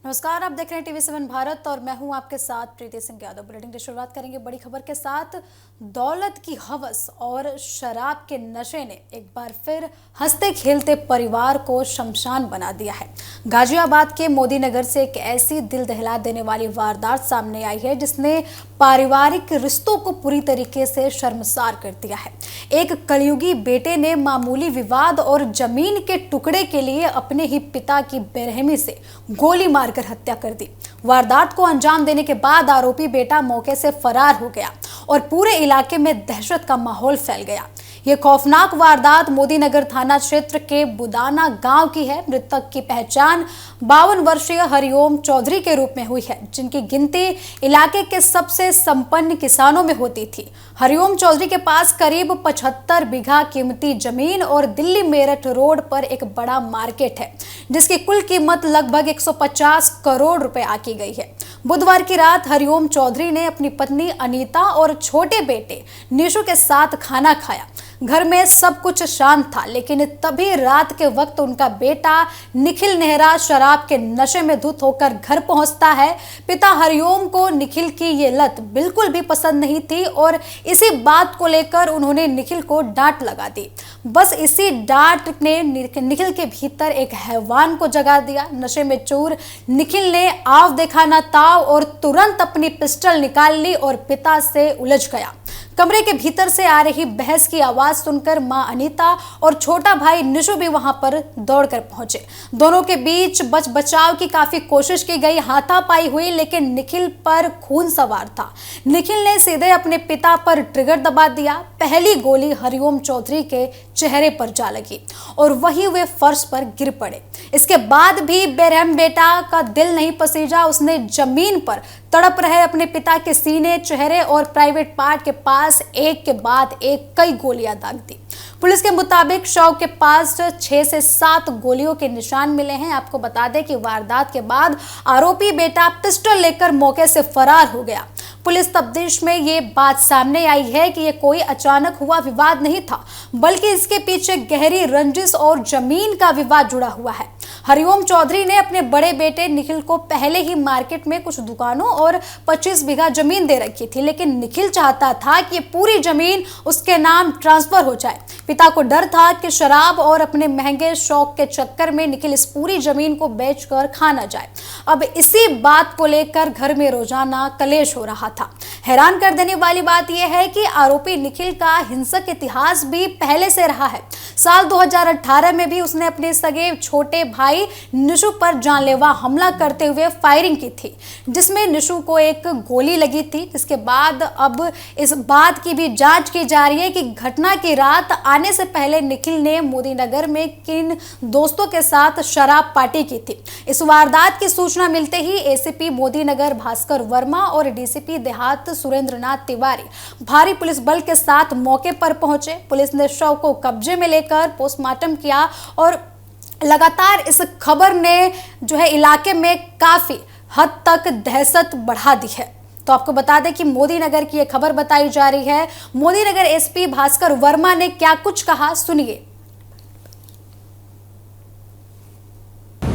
नमस्कार, आप देख रहे हैं टीवी7 भारत और मैं हूं आपके साथ प्रीति सिंह यादव। बुलेटिन की शुरुआत करेंगे बड़ी खबर के साथ। दौलत की हवस और शराब के नशे ने एक बार फिर हंसते खेलते परिवार को शमशान बना दिया है। गाजियाबाद के मोदी नगर से एक ऐसी दिल दहला देने वाली वारदात सामने आई है जिसने पारिवारिक रिश्तों को पूरी तरीके से शर्मसार कर दिया है। एक कलयुगी बेटे ने मामूली विवाद और जमीन के टुकड़े के लिए अपने ही पिता की बेरहमी से गोली मारकर हत्या कर दी। वारदात को अंजाम देने के बाद आरोपी बेटा मौके से फरार हो गया और पूरे इलाके में दहशत का माहौल फैल गया। ये खौफनाक वारदात मोदी नगर थाना क्षेत्र के बुदाना गांव की है। मृतक की पहचान 52 वर्षीय हरिओम चौधरी के रूप में हुई है, जिनकी गिनती इलाके के सबसे संपन्न किसानों में होती थी। हरिओम चौधरी के पास करीब 75 बीघा कीमती जमीन और दिल्ली मेरठ रोड पर एक बड़ा मार्केट है, जिसकी कुल कीमत लगभग 150 करोड़ रुपए आकी गई है। बुधवार की रात हरिओम चौधरी ने अपनी पत्नी अनीता और छोटे बेटे निशु के साथ खाना खाया। घर में सब कुछ शांत था, लेकिन तभी रात के वक्त उनका बेटा निखिल नेहरा शराब के नशे में धुत होकर घर पहुंचता है। पिता हरिओम को निखिल की ये लत बिल्कुल भी पसंद नहीं थी और इसी बात को लेकर उन्होंने निखिल को डांट लगा दी। बस इसी डांट ने निखिल के भीतर एक हैवान को जगा दिया। नशे में चूर निखिल ने आव देखा ना ताव और तुरंत अपनी पिस्टल निकाल ली और पिता से उलझ गया। कमरे के भीतर से आ रही बहस की आवाज सुनकर मां अनीता और छोटा भाई निशु भी वहां पर दौड़कर पहुंचे। दोनों के बीच बचाव की काफी कोशिश की गई, हाथापाई हुई, लेकिन निखिल पर खून सवार था। निखिल ने सीधे अपने पिता पर ट्रिगर दबा दिया। पहली गोली हरिओम चौधरी के चेहरे पर जा लगी और वहीं वे फर्श पर गिर पड़े। इसके बाद भी बेरहम बेटा का दिल नहीं पसीजा। उसने जमीन पर तड़प रहे अपने पिता के सीने, चेहरे और प्राइवेट पार्ट के पास एक के बाद एक कई गोलियां दाग दी। पुलिस के मुताबिक शव के पास 6 से 7 गोलियों के निशान मिले हैं। आपको बता दें कि वारदात के बाद आरोपी बेटा पिस्टल लेकर मौके से फरार हो गया। पुलिस तफ्तीश में ये बात सामने आई है कि ये कोई अचानक हुआ विवाद नहीं था, बल्कि इसके पीछे गहरी रंजिश और जमीन का विवाद जुड़ा हुआ है। हरिओम चौधरी ने अपने बड़े बेटे निखिल को पहले ही मार्केट में कुछ दुकानों और 25 बीघा जमीन दे रखी थी, लेकिन निखिल चाहता था कि ये पूरी जमीन उसके नाम ट्रांसफर हो जाए। पिता को डर था कि शराब और अपने महंगे शौक के चक्कर में निखिल इस पूरी जमीन को बेचकर खा न जाए। अब इसी बात को लेकर घर में रोजाना कलेश हो रहा था। हैरान कर देने वाली बात यह है कि आरोपी निखिल का हिंसक इतिहास भी पहले से रहा है। साल 2018 में भी उसने अपने सगे छोटे भाई निशु पर जानलेवा हमला करते हुए फायरिंग की थी, जिसमें निशु को एक गोली लगी थी। जिसके बाद अब इस बात की भी जांच की जा रही है कि घटना की रात आने से पहले निखिल ने मोदी नगर में किन दोस्तों के साथ शराब पार्टी की थी। इस वारदात की सूचना मिलते ही एसीपी मोदी नगर भास्कर वर्मा और डीसीपी देहात सुरेंद्रनाथ तिवारी भारी पुलिस बल के साथ मौके पर पहुंचे। पुलिस ने शव को कब्जे में लेकर पोस्टमार्टम किया और लगातार इस खबर ने जो है इलाके में काफी हद तक दहशत बढ़ा दी है। तो आपको बता दें कि मोदी नगर की यह खबर बताई जा रही है। मोदी नगर एसपी भास्कर वर्मा ने क्या कुछ कहा, सुनिए।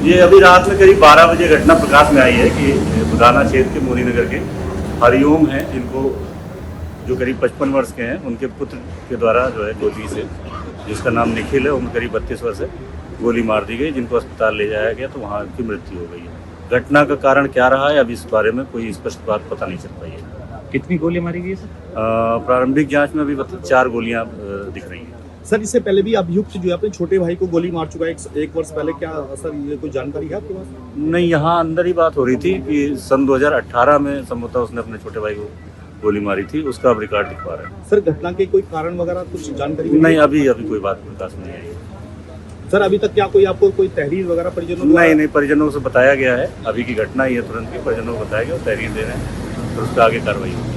ये अभी रात में करीब 12 बजे घटना प्रकाश में आई है कि बुदाना क्षेत्र के मोदी नगर के हरिओम हैं, जिनको जो करीब 55 वर्ष के हैं, उनके पुत्र के द्वारा जो है गोली से, जिसका नाम निखिल है, उम्र करीब 32 वर्ष है, गोली मार दी गई, जिनको अस्पताल ले जाया गया तो वहाँ उनकी मृत्यु हो गई है। घटना का कारण क्या रहा है, अभी इस बारे में कोई स्पष्ट बात पता नहीं चल पाई है। कितनी गोली मारी गई सर? प्रारंभिक जांच में अभी 4 गोलियां दिख रही हैं। सर, इससे पहले भी अभियुक्त जो है अपने छोटे भाई को गोली मार चुका है एक वर्ष पहले। क्या सर ये कोई जानकारी है आपके पास? नहीं, यहाँ अंदर ही बात हो रही थी कि सन 2018 में संभवतः उसने अपने छोटे भाई को गोली मारी थी, उसका अब रिकॉर्ड दिखवा रहे हैं। सर, घटना के कोई कारण वगैरह कुछ जानकारी नहीं, अभी कोई बात प्रकाश में नहीं आई। सर, अभी तक क्या कोई आपको कोई तहरीर वगैरह परिजनों? नहीं, परिजनों से बताया गया है, अभी की घटना ही है, तुरंत की परिजनों को बताया गया, तहरीर दे रहे हैं, तो उसका आगे कार्रवाई होगी।